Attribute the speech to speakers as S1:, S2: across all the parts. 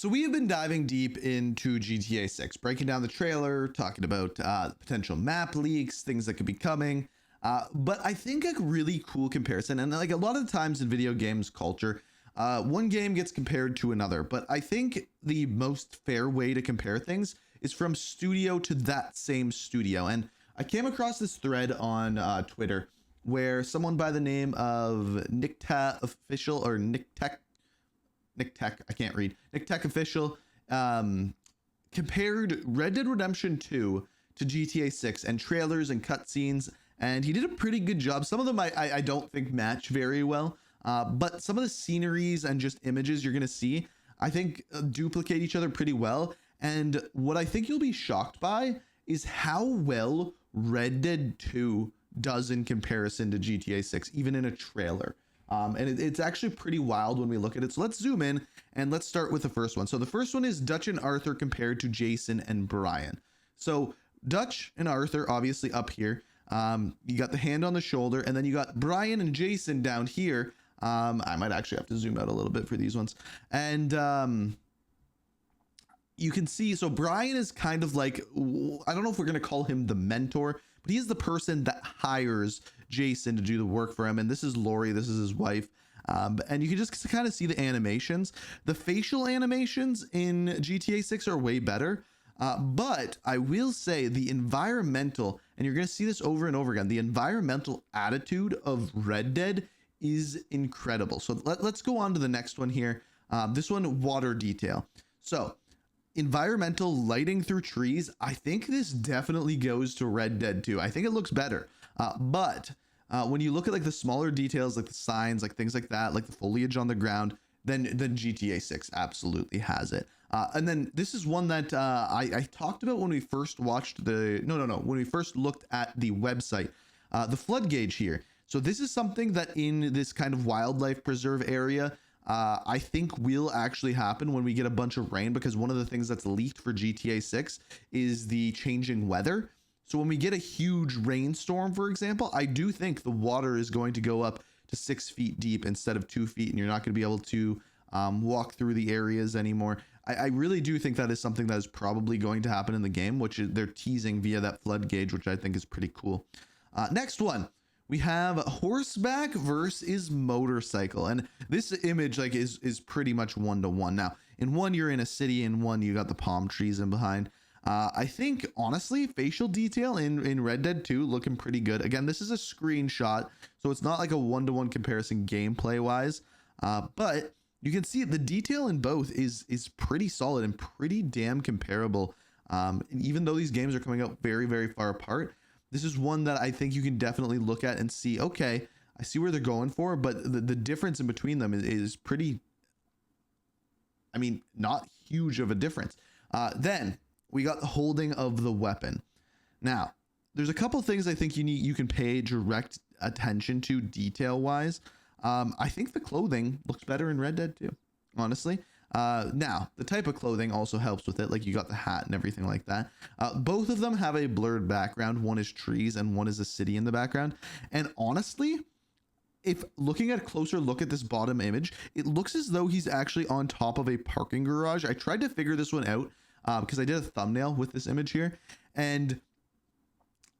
S1: So we have been diving deep into GTA 6, breaking down the trailer, talking about potential map leaks, things that could be coming. But I think a really cool comparison, and like a lot of the times in video games culture, one game gets compared to another. But I think the most fair way to compare things is from studio to that same studio. And I came across this thread on Twitter where someone by the name of Nick Tech Official or Nick Tech, I can't read, Nick Tech Official, compared Red Dead Redemption 2 to GTA 6 and trailers and cutscenes, and he did a pretty good job. Some of them I don't think match very well, but some of the sceneries and just images you're gonna see, I think duplicate each other pretty well. And what I think you'll be shocked by is how well Red Dead 2 does in comparison to GTA 6, even in a trailer. And it's actually pretty wild when we look at it. So let's zoom in and let's start with the first one. So the first one is Dutch and Arthur compared to Jason and Brian. So Dutch and Arthur obviously up here. You got the hand on the shoulder, and then you got Brian and Jason down here. I might actually have to zoom out a little bit for these ones. And you can see, so Brian is kind of like, I don't know if we're going to call him the mentor, but he's the person that hires Jason to do the work for him. And this is Lori, this is his wife. And you can just kind of see the animations. The facial animations in GTA 6 are way better. But I will say the environmental, and you're going to see this over and over again, the environmental attitude of Red Dead is incredible. So let's go on to the next one here. This one, water detail. So environmental lighting through trees, I think this definitely goes to Red Dead 2. I think it looks better. But when you look at like the smaller details, like the signs, like things like that, like the foliage on the ground, then GTA 6 absolutely has it. And then this is one that I talked about when we first watched when we first looked at the website, the flood gauge here. So this is something that in this kind of wildlife preserve area, I think will actually happen when we get a bunch of rain, because one of the things that's leaked for GTA 6 is the changing weather. So when we get a huge rainstorm, for example, I do think the water is going to go up to 6 feet deep instead of 2 feet, and you're not going to be able to walk through the areas anymore. I really do think that is something that is probably going to happen in the game, which they're teasing via that flood gauge, which I think is pretty cool. Next one. We have horseback versus motorcycle, and this image like is pretty much 1-to-1. Now, in one you're in a city, in one you got the palm trees in behind. I think honestly, facial detail in Red Dead 2 looking pretty good. Again, this is a screenshot, so it's not like a 1-to-1 comparison gameplay wise, but you can see the detail in both is pretty solid and pretty damn comparable. And even though these games are coming out very, very far apart, this is one that I think you can definitely look at and see, okay, I see where they're going for, but the difference in between them is pretty, I mean, not huge of a difference. Then we got the holding of the weapon. Now, there's a couple things I think you can pay direct attention to detail wise. I think the clothing looks better in Red Dead 2, honestly. Now, the type of clothing also helps with it, like you got the hat and everything like that. Both of them have a blurred background. One is trees and one is a city in the background. And honestly, if looking at a closer look at this bottom image, it looks as though he's actually on top of a parking garage. I tried to figure this one out because I did a thumbnail with this image here, and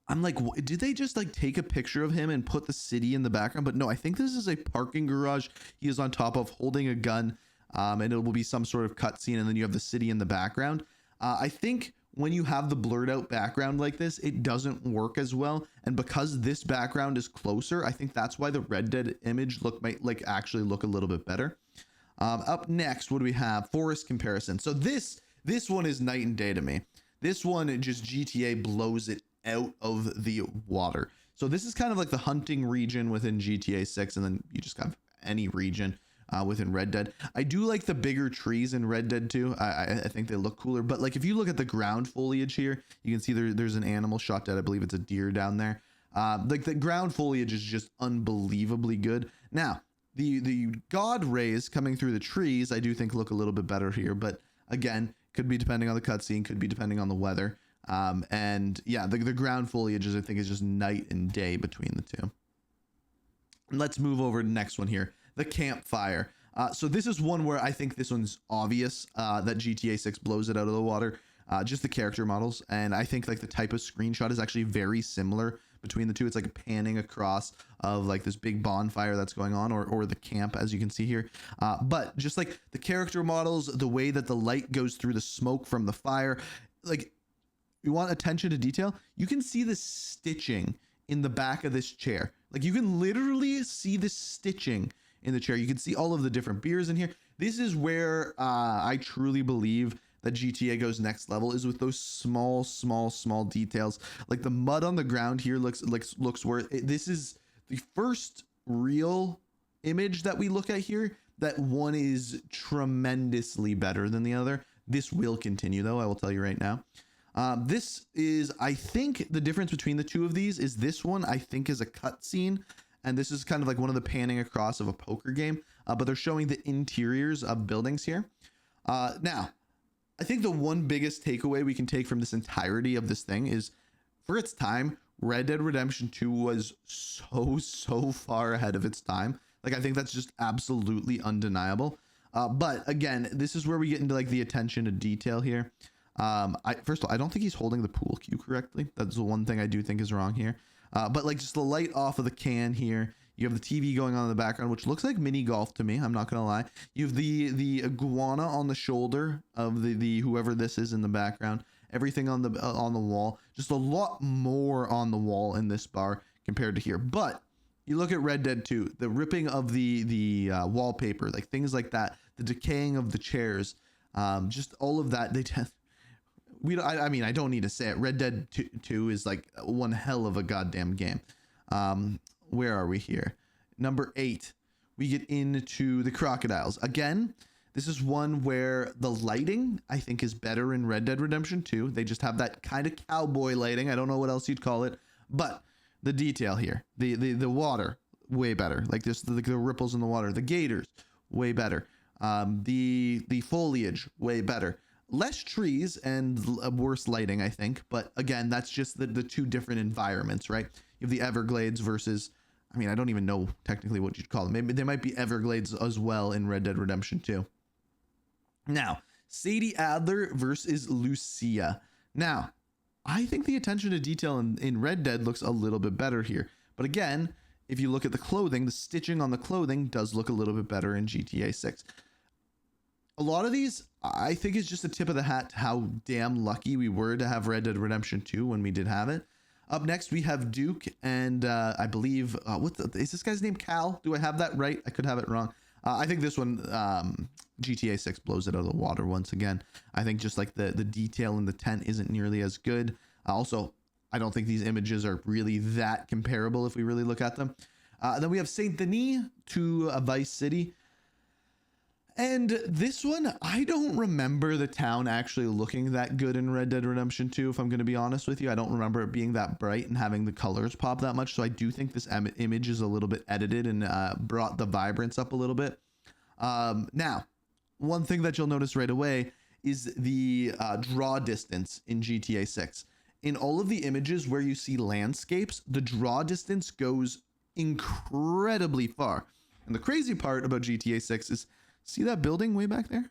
S1: I'm like, did they just like take a picture of him and put the city in the background? But no, I think this is a parking garage he is on top of holding a gun. And it will be some sort of cutscene, and then you have the city in the background. I think when you have the blurred out background like this, it doesn't work as well. And because this background is closer, I think that's why the Red Dead image might like actually look a little bit better. Up next, what do we have? Forest comparison. So this one is night and day to me. This one, it just GTA blows it out of the water. So this is kind of like the hunting region within GTA 6, and then you just have any region within Red Dead. I do like the bigger trees in Red Dead 2. I think they look cooler, but like if you look at the ground foliage here, you can see there's an animal shot dead. I believe it's a deer down there. Like the ground foliage is just unbelievably good. Now, the god rays coming through the trees, I do think look a little bit better here, but again, could be depending on the cutscene, could be depending on the weather. And yeah, the ground foliage I think is just night and day between the two. Let's move over to the next one here. The campfire. So this is one where I think this one's obvious that GTA 6 blows it out of the water. Just the character models, and I think like the type of screenshot is actually very similar between the two. It's like a panning across of like this big bonfire that's going on, or the camp, as you can see here. But just like the character models, the way that the light goes through the smoke from the fire, like, you want attention to detail, you can see the stitching in the back of this chair. Like, you can literally see the stitching in the chair. You can see all of the different beers in here. This is where I truly believe that GTA goes next level, is with those small details. Like the mud on the ground here looks worth it. This is the first real image that we look at here that one is tremendously better than the other. This will continue though, I will tell you right now. This is, I think the difference between the two of these is this one I think is a cutscene, and this is kind of like one of the panning across of a poker game, but they're showing the interiors of buildings here. Now, I think the one biggest takeaway we can take from this entirety of this thing is, for its time, Red Dead Redemption 2 was so far ahead of its time. Like, I think that's just absolutely undeniable. But again, this is where we get into like the attention to detail here. First of all, I don't think he's holding the pool cue correctly. That's the one thing I do think is wrong here. But like just the light off of the can here. You have the TV going on in the background, which looks like mini golf to me. I'm not gonna lie. You have the iguana on the shoulder of the whoever this is in the background. Everything on the wall. Just a lot more on the wall in this bar compared to here. But you look at Red Dead 2, the ripping of the wallpaper, like things like that, the decaying of the chairs, just all of that. I mean, I don't need to say it. Red Dead 2 is like one hell of a goddamn game. Where are we here? Number 8, we get into the crocodiles. Again, this is one where the lighting, I think, is better in Red Dead Redemption 2. They just have that kind of cowboy lighting. I don't know what else you'd call it, but the detail here, the water, way better. Like this, the ripples in the water, the gators, way better. The foliage, way better. Less trees and worse lighting, I think. But again, that's just the two different environments, right? You have the Everglades versus, I mean, I don't even know technically what you'd call them. Maybe there might be Everglades as well in Red Dead Redemption 2. Now, Sadie Adler versus Lucia. Now, I think the attention to detail in Red Dead looks a little bit better here. But again, if you look at the clothing, the stitching on the clothing does look a little bit better in GTA 6. A lot of these, I think, is just a tip of the hat to how damn lucky we were to have Red Dead Redemption 2 when we did have it. Up next, we have Duke, and I believe, is this guy's name Cal? Do I have that right? I could have it wrong. I think this one, GTA 6 blows it out of the water once again. I think just like the detail in the tent isn't nearly as good. Also, I don't think these images are really that comparable if we really look at them. Then we have Saint Denis to Vice City. And this one, I don't remember the town actually looking that good in Red Dead Redemption 2, if I'm going to be honest with you. I don't remember it being that bright and having the colors pop that much. So I do think this image is a little bit edited and brought the vibrance up a little bit. Now, one thing that you'll notice right away is the draw distance in GTA 6. In all of the images where you see landscapes, the draw distance goes incredibly far. And the crazy part about GTA 6 is, see that building way back there?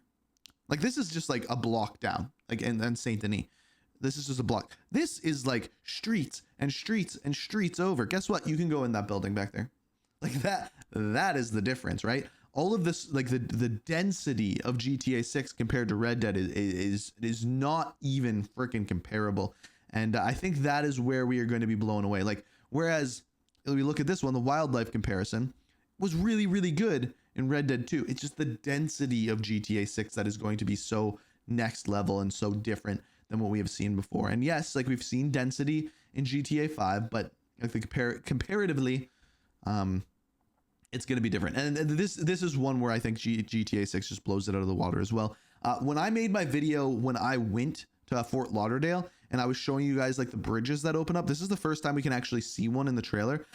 S1: Like, this is just like a block down, like, and Saint Denis. This is just a block. This is like streets and streets and streets over. Guess what? You can go in that building back there. Like that is the difference, right? All of this, like the density of GTA 6 compared to Red Dead is not even freaking comparable. And I think that is where we are going to be blown away. Like, whereas if we look at this one, the wildlife comparison was really, really good in Red Dead 2. It's just the density of GTA 6 that is going to be so next level and so different than what we have seen before. And yes, like, we've seen density in GTA 5, but I think comparatively, it's going to be different. And this is one where I think GTA 6 just blows it out of the water as well. When I made my video when I went to Fort Lauderdale and I was showing you guys like the bridges that open up, this is the first time we can actually see one in the trailer.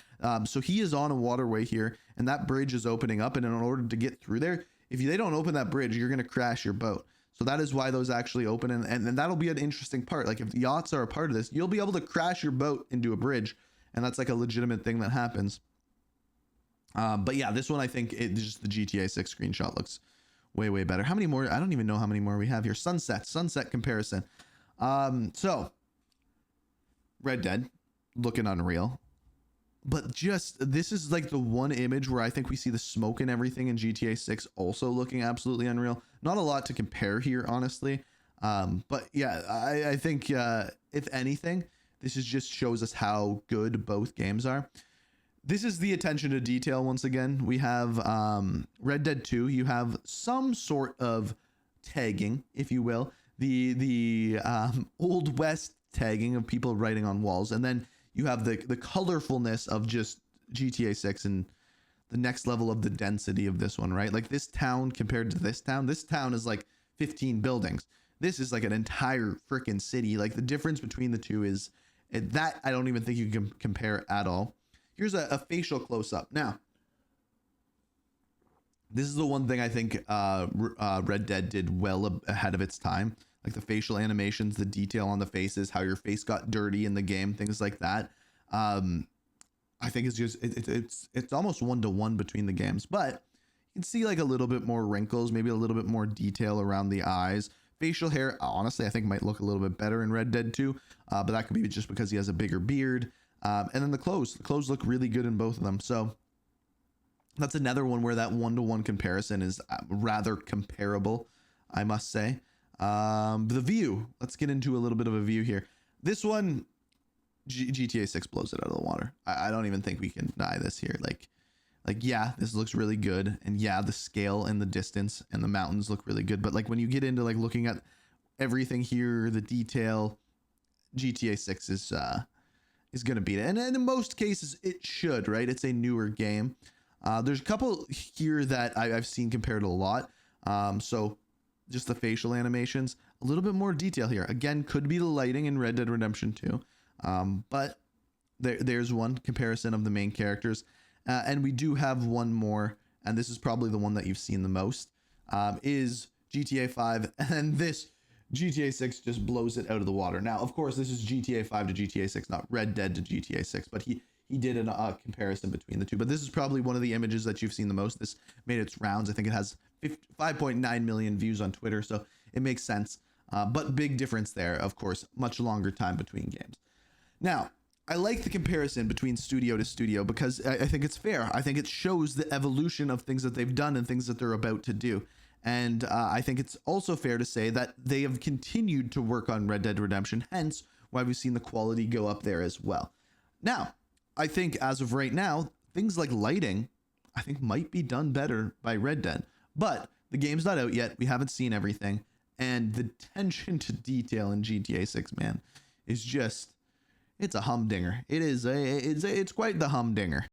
S1: So he is on a waterway here, and that bridge is opening up, and in order to get through there, if they don't open that bridge, you're going to crash your boat. So that is why those actually open, and that'll be an interesting part. Like, if yachts are a part of this, you'll be able to crash your boat into a bridge, and that's like a legitimate thing that happens. But yeah, this one, I think just the GTA 6 screenshot looks way better. How many more? I don't even know how many more we have here. Sunset comparison. So Red Dead looking unreal, but just this is like the one image where I think we see the smoke and everything in GTA 6 also looking absolutely unreal. Not a lot to compare here, honestly. But yeah, I think if anything, this is just shows us how good both games are. This is the attention to detail. Once again, we have Red Dead 2. You have some sort of tagging, if you will, the Old West tagging of people writing on walls, and then you have the colorfulness of just GTA 6 and the next level of the density of this one, right? Like this town compared to this town is like 15 buildings. This is like an entire freaking city. Like the difference between the two is that I don't even think you can compare at all. Here's a facial close-up. Now, this is the one thing I think Red Dead did well ahead of its time. Like the facial animations, the detail on the faces, how your face got dirty in the game, things like that. I think it's just it's almost 1-to-1 between the games, but you can see like a little bit more wrinkles, maybe a little bit more detail around the eyes. Facial hair, honestly, I think might look a little bit better in Red Dead 2, but that could be just because he has a bigger beard. And then the clothes look really good in both of them. So that's another one where that 1-to-1 comparison is rather comparable, I must say. The view, let's get into a little bit of a view here. This one, GTA 6 blows it out of the water. I don't even think we can deny this here. Like, yeah, this looks really good. And yeah, the scale and the distance and the mountains look really good. But like when you get into like looking at everything here, the detail, GTA 6 is going to beat it. And in most cases, it should, right? It's a newer game. There's a couple here that I've seen compared a lot. So just the facial animations, a little bit more detail here. Again, could be the lighting in Red Dead Redemption 2. But there's one comparison of the main characters. And we do have one more, and this is probably the one that you've seen the most, is GTA 5. And this GTA 6 just blows it out of the water. Now, of course, this is GTA 5 to GTA 6, not Red Dead to GTA 6, but he did a comparison between the two. But this is probably one of the images that you've seen the most. This made its rounds. I think it has 5.9 million views on Twitter, so it makes sense. But big difference there, of course, much longer time between games. Now, I like the comparison between studio to studio because I think it's fair. I think it shows the evolution of things that they've done and things that they're about to do. And I think it's also fair to say that they have continued to work on Red Dead Redemption, hence why we've seen the quality go up there as well. Now, I think as of right now, things like lighting, I think might be done better by Red Dead. But the game's not out yet. We haven't seen everything. And the attention to detail in GTA 6, man, is just, it's a humdinger. It's quite the humdinger.